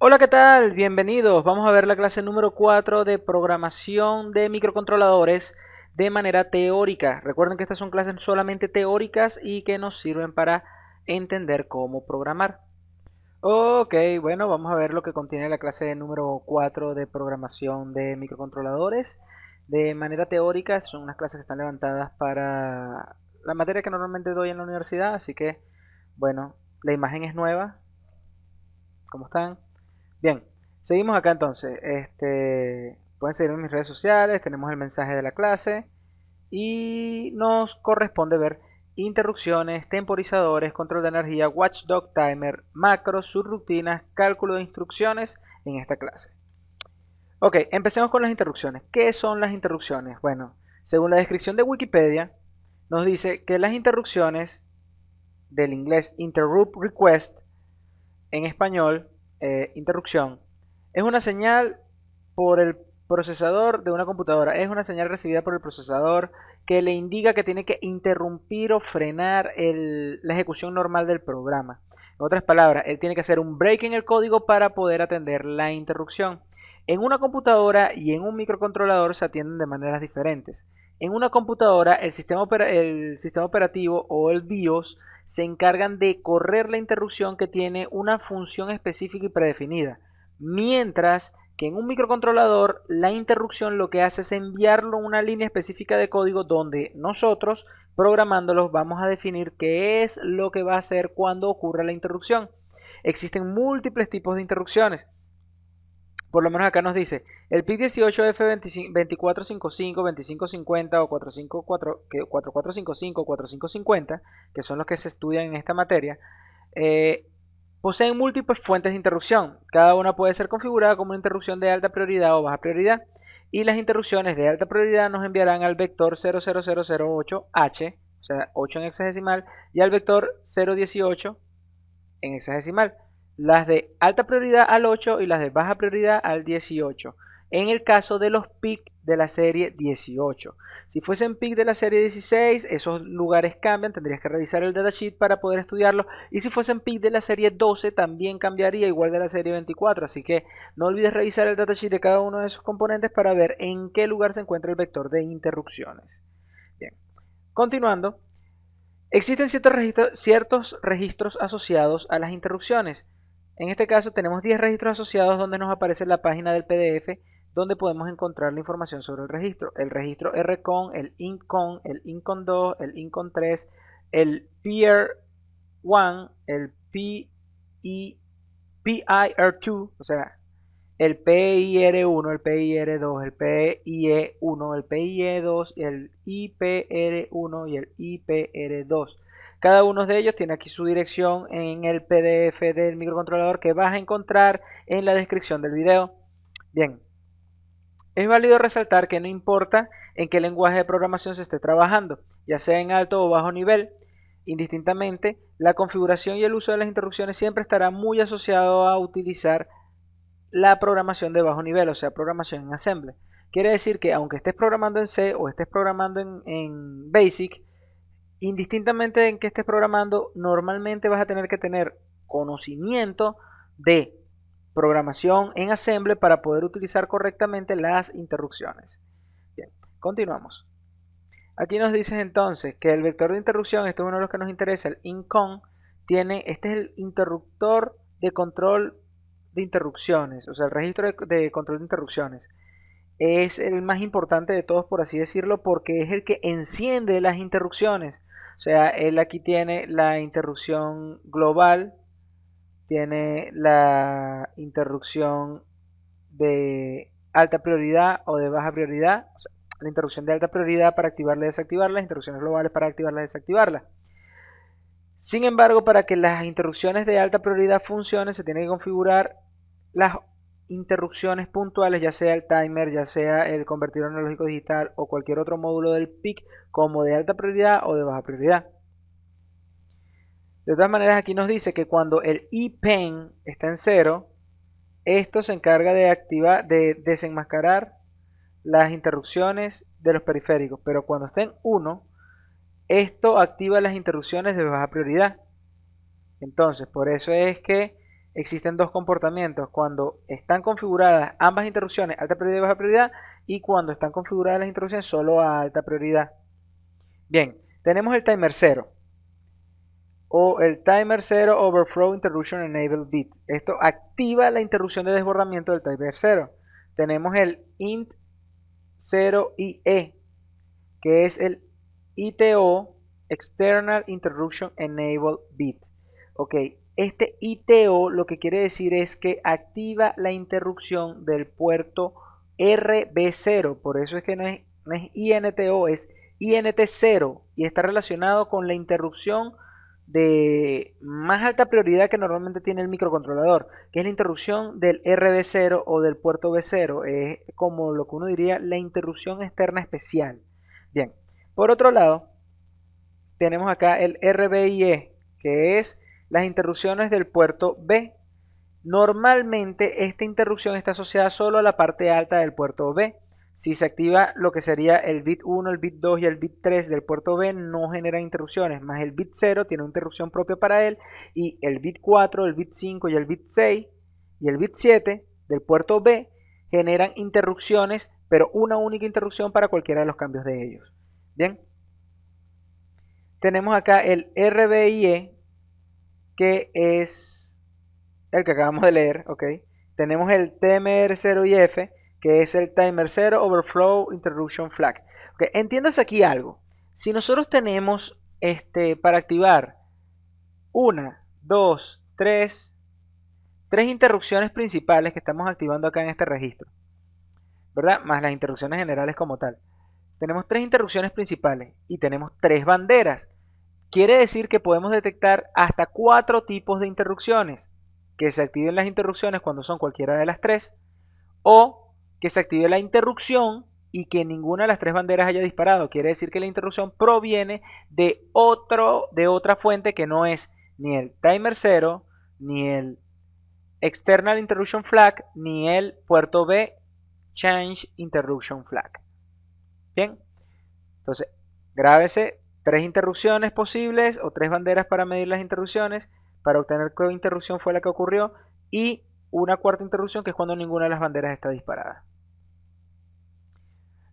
Hola, ¿qué tal? Bienvenidos. Vamos a ver la clase número 4 de programación de microcontroladores de manera teórica. Recuerden que estas son clases solamente teóricas y que nos sirven para entender cómo programar. Ok, bueno, vamos a ver lo que contiene la clase número 4 de programación de microcontroladores de manera teórica. Son unas clases que están levantadas para la materia que normalmente doy en la universidad, así que, bueno, la imagen es nueva. ¿Cómo están? Bien, seguimos acá entonces. Pueden seguirme en mis redes sociales, tenemos el mensaje de la clase y nos corresponde ver interrupciones, temporizadores, control de energía, watchdog timer, macros, subrutinas, cálculo de instrucciones en esta clase. Ok, empecemos con las interrupciones. ¿Qué son las interrupciones? Bueno, según la descripción de Wikipedia, nos dice que las interrupciones del inglés interrupt request en español, interrupción, es una señal por el procesador de una computadora. Es una señal recibida por el procesador que le indica que tiene que interrumpir o frenar la ejecución normal del programa. En otras palabras, él tiene que hacer un break en el código para poder atender la interrupción. En una computadora y en un microcontrolador se atienden de maneras diferentes. En una computadora, el sistema operativo o el BIOS se encargan de correr la interrupción que tiene una función específica y predefinida. Mientras que en un microcontrolador la interrupción lo que hace es enviarlo a una línea específica de código donde nosotros, programándolos, vamos a definir qué es lo que va a hacer cuando ocurra la interrupción. Existen múltiples tipos de interrupciones. Por lo menos acá nos dice el PIC 18F2455, 2550 o 4455 o 4550, que son los que se estudian en esta materia, eh, poseen múltiples fuentes de interrupción. Cada una puede ser configurada como una interrupción de alta prioridad o baja prioridad. Y las interrupciones de alta prioridad nos enviarán al vector 00008H, o sea, 8 en hexadecimal, y al vector 018 en hexadecimal. Las de alta prioridad al 8 y las de baja prioridad al 18. En el caso de los PIC de la serie 18. Si fuesen PIC de la serie 16, esos lugares cambian, tendrías que revisar el datasheet para poder estudiarlo. Y si fuesen PIC de la serie 12, también cambiaría, igual de la serie 24. Así que no olvides revisar el datasheet de cada uno de esos componentes para ver en qué lugar se encuentra el vector de interrupciones. Bien, continuando, existen ciertos registros asociados a las interrupciones. En este caso tenemos 10 registros asociados donde nos aparece la página del PDF donde podemos encontrar la información sobre el registro. El registro RCON, el INCON, el INCON2, el INCON3, el PIR1, el PIR2, o sea, el PIR1, el PIR2, el PIE1, el PIE2, el IPR1 y el IPR2. Cada uno de ellos tiene aquí su dirección en el PDF del microcontrolador que vas a encontrar en la descripción del video. Bien, es válido resaltar que no importa en qué lenguaje de programación se esté trabajando, ya sea en alto o bajo nivel, indistintamente, la configuración y el uso de las interrupciones siempre estará muy asociado a utilizar la programación de bajo nivel, o sea, programación en Assembly. Quiere decir que aunque estés programando en C o estés programando en Basic, indistintamente en que estés programando, normalmente vas a tener que tener conocimiento de programación en Assembly para poder utilizar correctamente las interrupciones. Bien, continuamos. Aquí nos dice entonces que el vector de interrupción, este es uno de los que nos interesa, el incon, este es el interruptor de control de interrupciones, o sea, el registro de control de interrupciones. Es el más importante de todos, por así decirlo, porque es el que enciende las interrupciones. O sea, él aquí tiene la interrupción global, tiene la interrupción de alta prioridad o de baja prioridad, o sea, la interrupción de alta prioridad para activarla y desactivarla, las interrupciones globales para activarla y desactivarla. Sin embargo, para que las interrupciones de alta prioridad funcionen, se tiene que configurar las interrupciones puntuales, ya sea el timer, ya sea el convertidor analógico digital o cualquier otro módulo del PIC, como de alta prioridad o de baja prioridad. De todas maneras, aquí nos dice que cuando el EPEN está en cero, esto se encarga de desenmascarar las interrupciones de los periféricos, pero cuando está en 1, esto activa las interrupciones de baja prioridad. Entonces, por eso es que existen dos comportamientos: cuando están configuradas ambas interrupciones, alta prioridad y baja prioridad, y cuando están configuradas las interrupciones solo a alta prioridad. Bien, tenemos el timer 0 o el timer 0 overflow interruption enable bit. Esto activa la interrupción de desbordamiento del timer 0. Tenemos el int 0IE, que es el ITO external interruption enable bit. Ok, este ITO lo que quiere decir es que activa la interrupción del puerto RB0. Por eso es que no es INTO, es INT0, y está relacionado con la interrupción de más alta prioridad que normalmente tiene el microcontrolador, que es la interrupción del RB0 o del puerto B0. Es como lo que uno diría la interrupción externa especial. Bien, por otro lado, tenemos acá el RBIE, que es las interrupciones del puerto B. Normalmente esta interrupción está asociada solo a la parte alta del puerto B. Si se activa lo que sería el bit 1, el bit 2 y el bit 3 del puerto B, no genera interrupciones, más el bit 0 tiene una interrupción propia para él, y el bit 4, el bit 5 y el bit 6 y el bit 7 del puerto B generan interrupciones, pero una única interrupción para cualquiera de los cambios de ellos. Bien, tenemos acá el RBIE, que es el que acabamos de leer, ¿ok? Tenemos el TMR0IF, que es el Timer 0 Overflow Interruption Flag. Okay, entiéndase aquí algo. Si nosotros tenemos para activar una, dos, tres interrupciones principales que estamos activando acá en este registro, ¿verdad? Más las interrupciones generales como tal. Tenemos tres interrupciones principales y tenemos tres banderas. Quiere decir que podemos detectar hasta 4 tipos de interrupciones: que se activen las interrupciones cuando son cualquiera de las tres, o que se active la interrupción y que ninguna de las tres banderas haya disparado. Quiere decir que la interrupción proviene de otra fuente que no es ni el timer 0, ni el external interruption flag, ni el puerto B change interruption flag. Bien, entonces grábese: tres interrupciones posibles o tres banderas para medir las interrupciones, para obtener qué interrupción fue la que ocurrió, y una cuarta interrupción, que es cuando ninguna de las banderas está disparada.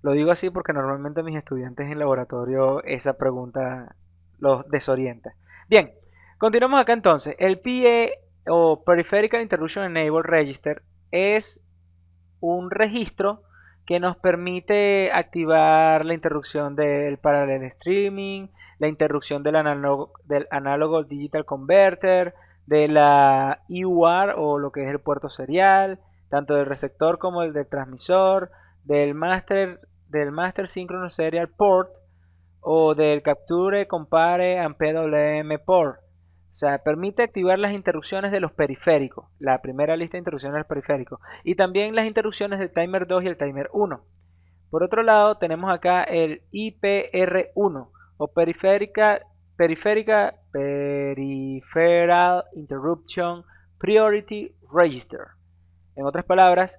Lo digo así porque normalmente mis estudiantes en laboratorio esa pregunta los desorienta. Bien, continuamos acá entonces. El PE o Peripheral Interruption Enable Register es un registro que nos permite activar la interrupción del parallel streaming, la interrupción del análogo digital converter, de la EUR o lo que es el puerto serial, tanto del receptor como el del transmisor, del master synchronous serial port, o del capture, compare and PWM port. O sea, permite activar las interrupciones de los periféricos, la primera lista de interrupciones de los periféricos, y también las interrupciones del timer 2 y el timer 1. Por otro lado, tenemos acá el IPR1 o Peripheral Interruption Priority Register. En otras palabras,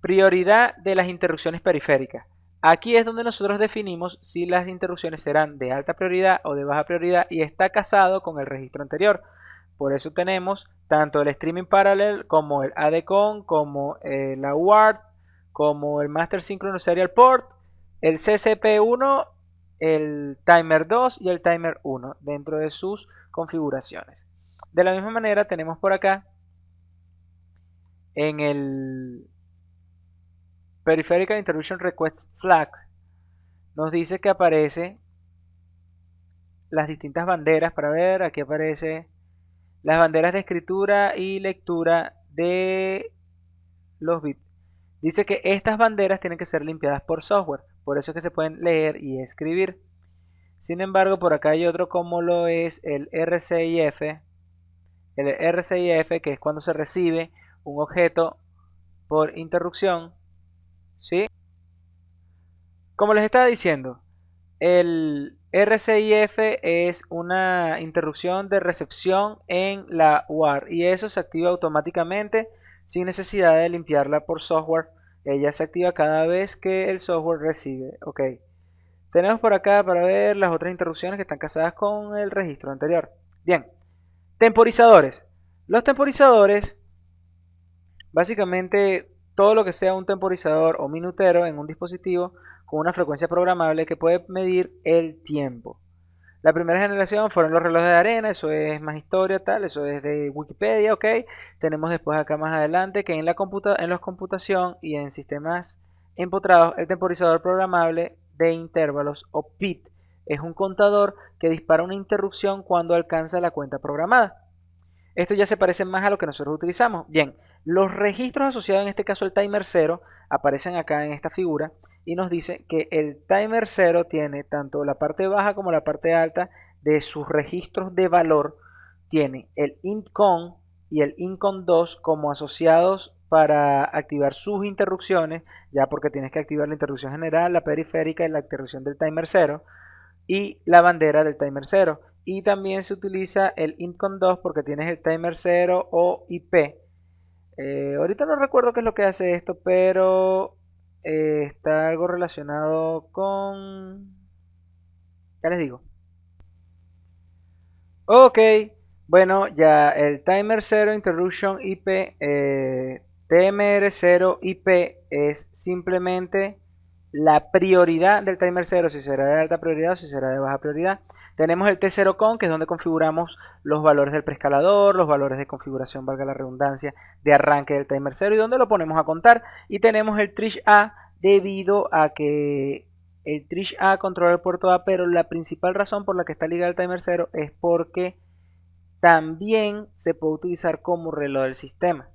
prioridad de las interrupciones periféricas. Aquí es donde nosotros definimos si las interrupciones serán de alta prioridad o de baja prioridad, y está casado con el registro anterior. Por eso tenemos tanto el streaming parallel como el ADCON, como la UART, como el Master Synchronous Serial Port, el CCP1, el Timer 2 y el Timer 1 dentro de sus configuraciones. De la misma manera tenemos por acá en el Peripheral Interruption Request Flag, nos dice que aparece las distintas banderas. Para ver, aquí aparece las banderas de escritura y lectura de los bits. Dice que estas banderas tienen que ser limpiadas por software, por eso es que se pueden leer y escribir. Sin embargo, por acá hay otro como lo es el RCIF, que es cuando se recibe un objeto por interrupción, ¿sí? Como les estaba diciendo, el RCIF es una interrupción de recepción en la UART, y eso se activa automáticamente sin necesidad de limpiarla por software. Ella se activa cada vez que el software recibe. Ok. Tenemos por acá para ver las otras interrupciones que están casadas con el registro anterior. Bien. Temporizadores. Los temporizadores, básicamente todo lo que sea un temporizador o minutero en un dispositivo con una frecuencia programable que puede medir el tiempo. La primera generación fueron los relojes de arena, eso es más historia, tal, eso es de Wikipedia, ok. Tenemos después acá más adelante que en la computación y en sistemas empotrados, el temporizador programable de intervalos o PIT es un contador que dispara una interrupción cuando alcanza la cuenta programada. Esto ya se parece más a lo que nosotros utilizamos. Bien, los registros asociados en este caso al timer 0 aparecen acá en esta figura y nos dice que el timer 0 tiene tanto la parte baja como la parte alta de sus registros de valor. Tiene el intcon y el incon 2 como asociados para activar sus interrupciones, ya porque tienes que activar la interrupción general, la periférica y la interrupción del timer 0 y la bandera del timer 0. Y también se utiliza el intcon 2 porque tienes el timer 0 o IP. Ahorita no recuerdo qué es lo que hace esto, pero está algo relacionado con... Ya les digo. Ok, bueno, ya el timer 0 interruption IP, TMR 0 IP es simplemente la prioridad del timer 0, si será de alta prioridad o si será de baja prioridad. Tenemos el T0con, que es donde configuramos los valores del preescalador, los valores de configuración, valga la redundancia, de arranque del timer 0 y donde lo ponemos a contar. Y tenemos el Trish A debido a que el Trish A controla el puerto A, pero la principal razón por la que está ligado al timer 0 es porque también se puede utilizar como reloj del sistema.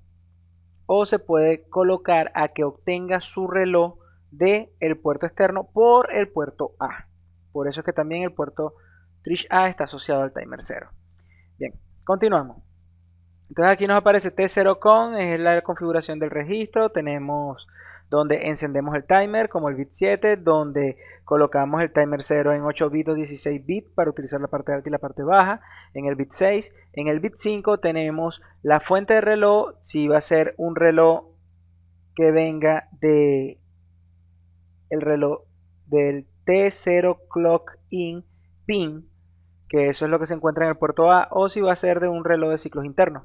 O se puede colocar a que obtenga su reloj del puerto externo por el puerto A. Por eso es que también el puerto Trish A está asociado al timer 0. Bien, continuamos. Entonces aquí nos aparece T0con, es la configuración del registro. Tenemos donde encendemos el timer como el bit 7, donde colocamos el timer 0 en 8 bits o 16 bits para utilizar la parte alta y la parte baja, en el bit 6. En el bit 5 tenemos la fuente de reloj, si va a ser un reloj que venga de el reloj del T0 clock in pin, que eso es lo que se encuentra en el puerto A, o si va a ser de un reloj de ciclos internos.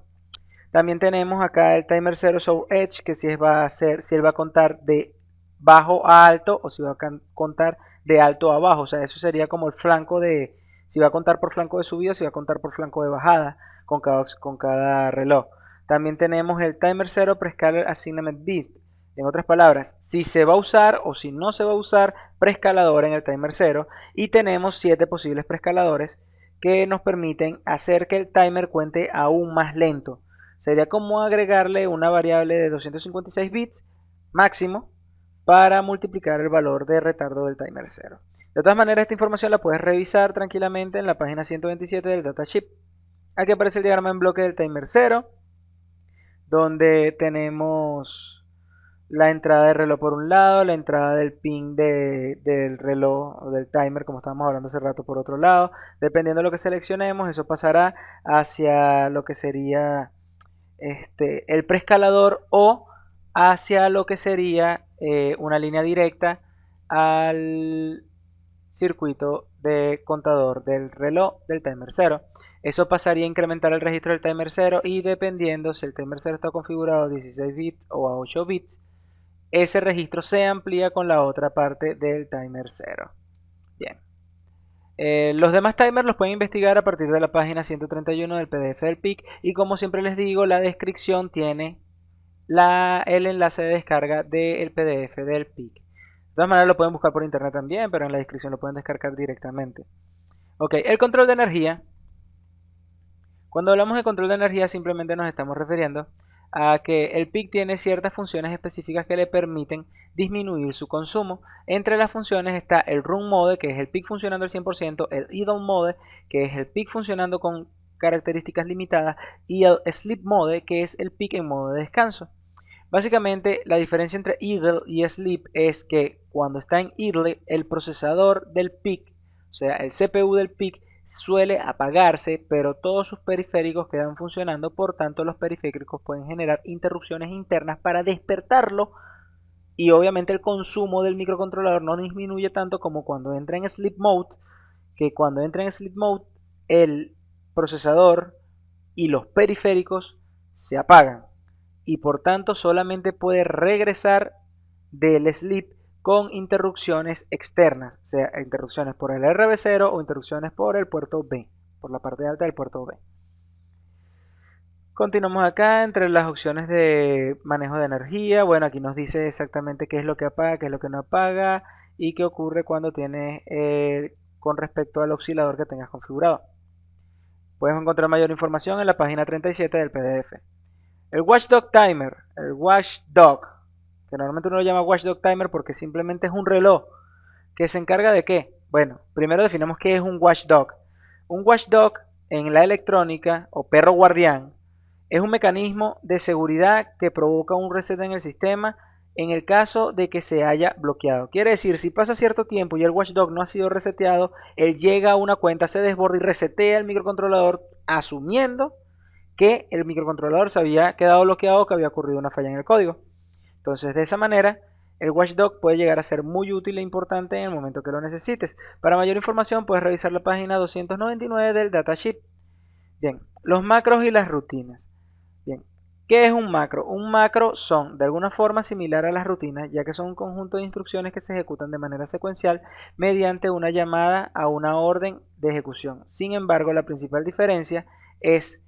También tenemos acá el timer 0 show edge, que si él va a contar de bajo a alto o si va a contar de alto a bajo. O sea, eso sería como el flanco de, si va a contar por flanco de subida o si va a contar por flanco de bajada con cada reloj. También tenemos el timer 0 prescaler assignment bit. En otras palabras, si se va a usar o si no se va a usar preescalador en el timer 0. Y tenemos 7 posibles preescaladores que nos permiten hacer que el timer cuente aún más lento. Sería como agregarle una variable de 256 bits máximo para multiplicar el valor de retardo del timer 0. De todas maneras, esta información la puedes revisar tranquilamente en la página 127 del datasheet. Aquí aparece el diagrama en bloque del timer 0, donde tenemos la entrada del reloj por un lado, la entrada del pin del reloj o del timer, como estábamos hablando hace rato, por otro lado. Dependiendo de lo que seleccionemos, eso pasará hacia lo que sería el preescalador o hacia lo que sería una línea directa al circuito de contador del reloj del timer 0. Eso pasaría a incrementar el registro del timer 0 y dependiendo si el timer 0 está configurado a 16 bits o a 8 bits, ese registro se amplía con la otra parte del timer 0. Bien. Los demás timers los pueden investigar a partir de la página 131 del PDF del PIC y como siempre les digo, la descripción tiene el enlace de descarga del PDF del PIC. De todas maneras lo pueden buscar por internet también, pero en la descripción lo pueden descargar directamente. Ok, el control de energía. Cuando hablamos de control de energía simplemente nos estamos refiriendo a que el PIC tiene ciertas funciones específicas que le permiten disminuir su consumo. Entre las funciones está el Run Mode, que es el PIC funcionando al 100%, el Idle Mode, que es el PIC funcionando con características limitadas, y el Sleep Mode, que es el PIC en modo de descanso. Básicamente la diferencia entre Idle y Sleep es que cuando está en Idle, el procesador del PIC, o sea el CPU del PIC, suele apagarse, pero todos sus periféricos quedan funcionando, por tanto los periféricos pueden generar interrupciones internas para despertarlo y obviamente el consumo del microcontrolador no disminuye tanto como cuando entra en Sleep Mode, el procesador y los periféricos se apagan y por tanto solamente puede regresar del sleep con interrupciones externas, sea interrupciones por el RB0 o interrupciones por el puerto B, por la parte alta del puerto B. Continuamos acá entre las opciones de manejo de energía. Bueno, aquí nos dice exactamente qué es lo que apaga, qué es lo que no apaga y qué ocurre cuando tienes con respecto al oscilador que tengas configurado. Puedes encontrar mayor información en la página 37 del PDF. El Watchdog Timer, el Watchdog, que normalmente uno lo llama Watchdog Timer porque simplemente es un reloj que se encarga de qué. Bueno, primero definamos qué es un watchdog. Un watchdog en la electrónica o perro guardián es un mecanismo de seguridad que provoca un reset en el sistema en el caso de que se haya bloqueado. Quiere decir, si pasa cierto tiempo y el watchdog no ha sido reseteado, él llega a una cuenta, se desborda y resetea el microcontrolador asumiendo que el microcontrolador se había quedado bloqueado o que había ocurrido una falla en el código. Entonces, de esa manera, el watchdog puede llegar a ser muy útil e importante en el momento que lo necesites. Para mayor información, puedes revisar la página 299 del datasheet. Bien, los macros y las rutinas. Bien, ¿qué es un macro? Un macro son de alguna forma similar a las rutinas, ya que son un conjunto de instrucciones que se ejecutan de manera secuencial mediante una llamada a una orden de ejecución. Sin embargo, la principal diferencia es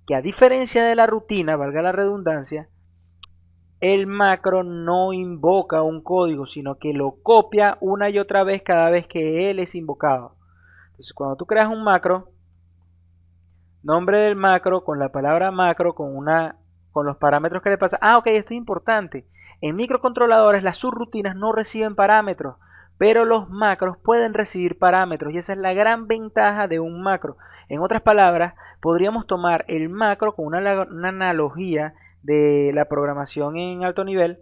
que a diferencia de la rutina, valga la redundancia, el macro no invoca un código, sino que lo copia una y otra vez cada vez que él es invocado. Entonces, cuando tú creas un macro, nombre del macro con la palabra macro con los parámetros que le pasa. Ah, ok, esto es importante. En microcontroladores las subrutinas no reciben parámetros, pero los macros pueden recibir parámetros y esa es la gran ventaja de un macro. En otras palabras, podríamos tomar el macro con una analogía de la programación en alto nivel,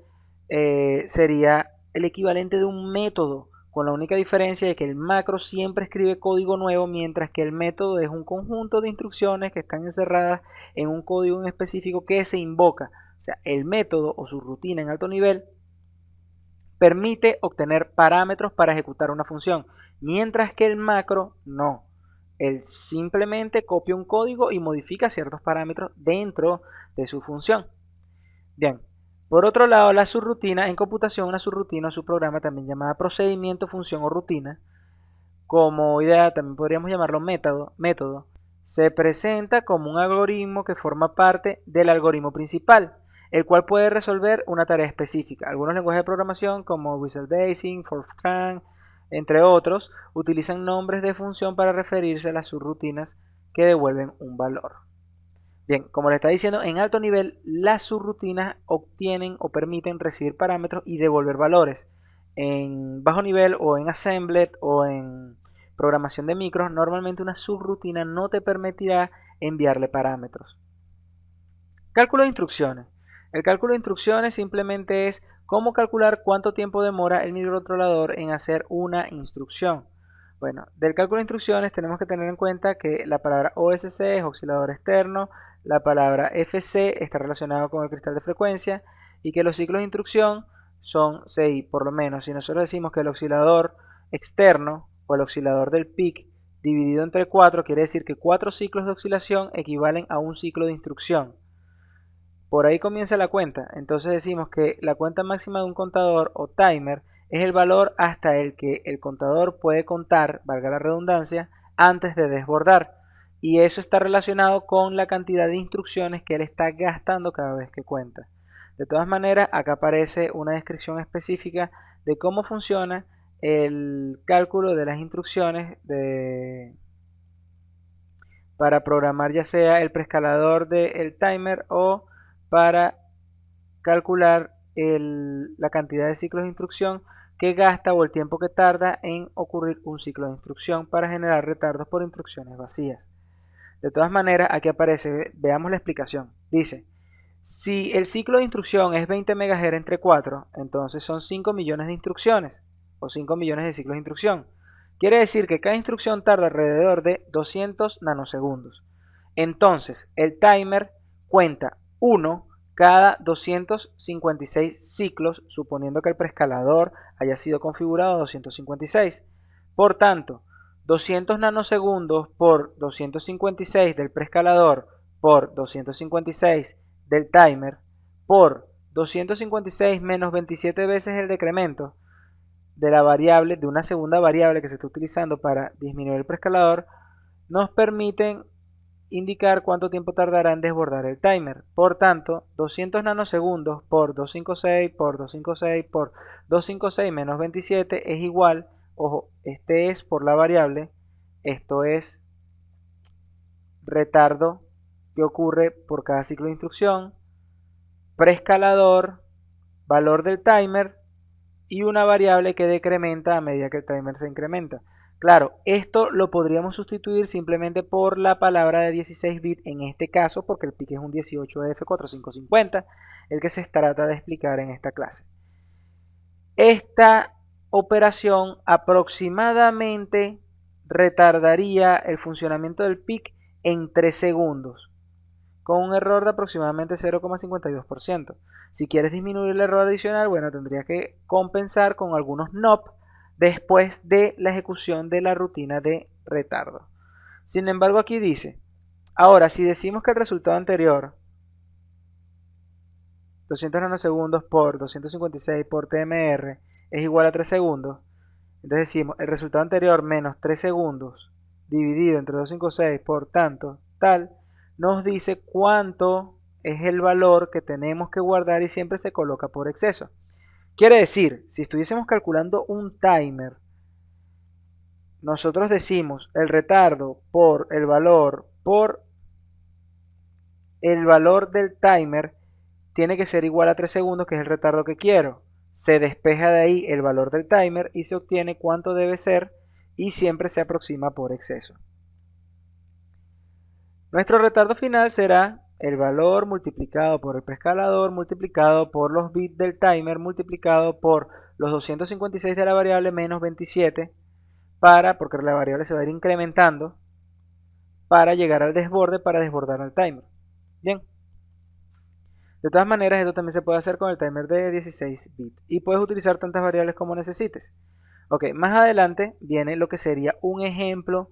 sería el equivalente de un método, con la única diferencia de que el macro siempre escribe código nuevo, mientras que el método es un conjunto de instrucciones que están encerradas en un código en específico que se invoca. O sea, el método o su rutina en alto nivel permite obtener parámetros para ejecutar una función, mientras que el macro no. Él simplemente copia un código y modifica ciertos parámetros dentro de su función. Bien, por otro lado, la subrutina en computación, una subrutina o subprograma también llamada procedimiento, función o rutina, como idea también podríamos llamarlo método, se presenta como un algoritmo que forma parte del algoritmo principal, el cual puede resolver una tarea específica. Algunos lenguajes de programación como Visual Basic, Fortran, entre otros, utilizan nombres de función para referirse a las subrutinas que devuelven un valor. Bien, como le está diciendo, en alto nivel las subrutinas obtienen o permiten recibir parámetros y devolver valores. En bajo nivel o en assembler o en programación de micros, normalmente una subrutina no te permitirá enviarle parámetros. Cálculo de instrucciones. El cálculo de instrucciones simplemente es cómo calcular cuánto tiempo demora el microcontrolador en hacer una instrucción. Bueno, del cálculo de instrucciones tenemos que tener en cuenta que la palabra OSC es oscilador externo, la palabra FC está relacionada con el cristal de frecuencia y que los ciclos de instrucción son 6 por lo menos. Si nosotros decimos que el oscilador externo o el oscilador del PIC dividido entre 4 quiere decir que 4 ciclos de oscilación equivalen a un ciclo de instrucción. Por ahí comienza la cuenta. Entonces decimos que la cuenta máxima de un contador o timer es el valor hasta el que el contador puede contar, valga la redundancia, antes de desbordar. Y eso está relacionado con la cantidad de instrucciones que él está gastando cada vez que cuenta. De todas maneras, acá aparece una descripción específica de cómo funciona el cálculo de las instrucciones para programar ya sea el preescalador del timer o para calcular la cantidad de ciclos de instrucción que gasta o el tiempo que tarda en ocurrir un ciclo de instrucción para generar retardos por instrucciones vacías. De todas maneras, aquí aparece, veamos la explicación. Dice, si el ciclo de instrucción es 20 MHz entre 4, entonces son 5 millones de instrucciones o 5 millones de ciclos de instrucción. Quiere decir que cada instrucción tarda alrededor de 200 nanosegundos. Entonces, el timer cuenta 1 cada 256 ciclos, suponiendo que el preescalador haya sido configurado a 256. Por tanto, 200 nanosegundos por 256 del preescalador por 256 del timer por 256 menos 27 veces el decremento de la variable, de una segunda variable que se está utilizando para disminuir el preescalador, nos permiten indicar cuánto tiempo tardará en desbordar el timer. Por tanto, 200 nanosegundos por 256 por 256 por 256 menos 27 es igual, ojo, este es por la variable, esto es retardo que ocurre por cada ciclo de instrucción, preescalador, valor del timer y una variable que decrementa a medida que el timer se incrementa. Claro, esto lo podríamos sustituir simplemente por la palabra de 16 bits en este caso, porque el PIC es un 18F4550, el que se trata de explicar en esta clase. Esta operación aproximadamente retardaría el funcionamiento del PIC en 3 segundos, con un error de aproximadamente 0,52%. Si quieres disminuir el error adicional, bueno, tendrías que compensar con algunos NOP después de la ejecución de la rutina de retardo. Sin embargo, aquí dice, ahora si decimos que el resultado anterior, 200 nanosegundos por 256 por TMR, es igual a 3 segundos, entonces decimos el resultado anterior menos 3 segundos dividido entre 256 por tanto, tal, nos dice cuánto es el valor que tenemos que guardar y siempre se coloca por exceso. Quiere decir, si estuviésemos calculando un timer, nosotros decimos el retardo por el valor del timer tiene que ser igual a 3 segundos, que es el retardo que quiero. Se despeja de ahí el valor del timer y se obtiene cuánto debe ser y siempre se aproxima por exceso. Nuestro retardo final será el valor multiplicado por el preescalador multiplicado por los bits del timer multiplicado por los 256 de la variable menos 27 porque la variable se va a ir incrementando para llegar al desborde, para desbordar al timer. Bien. De todas maneras, esto también se puede hacer con el timer de 16 bits y puedes utilizar tantas variables como necesites. Ok, más adelante viene lo que sería un ejemplo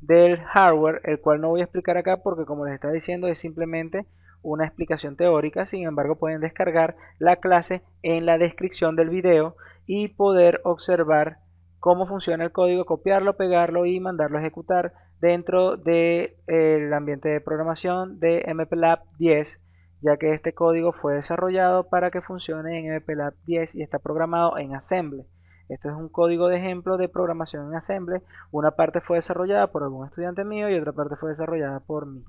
del hardware, el cual no voy a explicar acá porque, como les estaba diciendo, es simplemente una explicación teórica. Sin embargo, pueden descargar la clase en la descripción del video y poder observar cómo funciona el código, copiarlo, pegarlo y mandarlo a ejecutar dentro del ambiente de programación de MPLAB 10, ya que este código fue desarrollado para que funcione en MPLAB 10 y está programado en Assembly. Este es un código de ejemplo de programación en Assembly. Una parte fue desarrollada por algún estudiante mío y otra parte fue desarrollada por mí.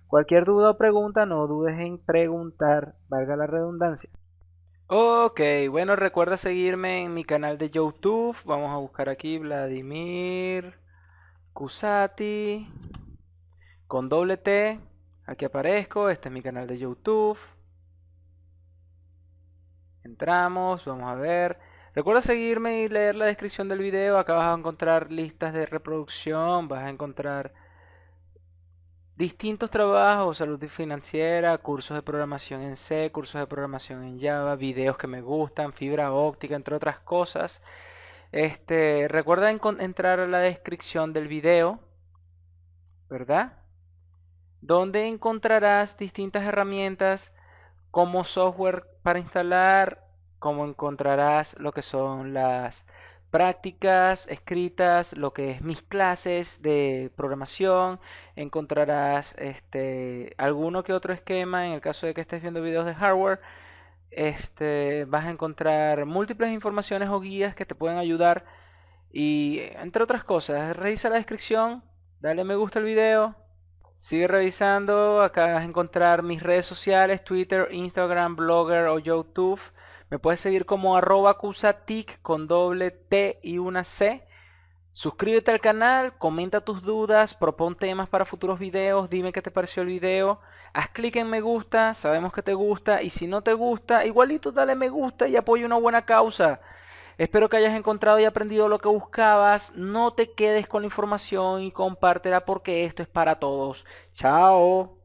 Cualquier duda o pregunta, no dudes en preguntar, valga la redundancia. Ok, bueno, recuerda seguirme en mi canal de YouTube. Vamos a buscar aquí Vladimir Cusati con doble T. Aquí aparezco, este es mi canal de YouTube. Entramos, vamos a ver. Recuerda seguirme y leer la descripción del video. Acá vas a encontrar listas de reproducción, vas a encontrar distintos trabajos, salud financiera, cursos de programación en C, cursos de programación en Java, videos que me gustan, fibra óptica, entre otras cosas. Recuerda entrar a la descripción del video, ¿verdad? Donde encontrarás distintas herramientas como software para instalar, como encontrarás lo que son las prácticas escritas, lo que es mis clases de programación, encontrarás alguno que otro esquema en el caso de que estés viendo videos de hardware. Vas a encontrar múltiples informaciones o guías que te pueden ayudar y entre otras cosas. Revisa la descripción, dale me gusta al video. Sigue revisando, acá vas a encontrar mis redes sociales, Twitter, Instagram, Blogger o YouTube. Me puedes seguir como @cusatic con doble T y una C. Suscríbete al canal, comenta tus dudas, propon temas para futuros videos, dime qué te pareció el video. Haz clic en me gusta, sabemos que te gusta y si no te gusta, igualito dale me gusta y apoya una buena causa. Espero que hayas encontrado y aprendido lo que buscabas. No te quedes con la información y compártela porque esto es para todos. Chao.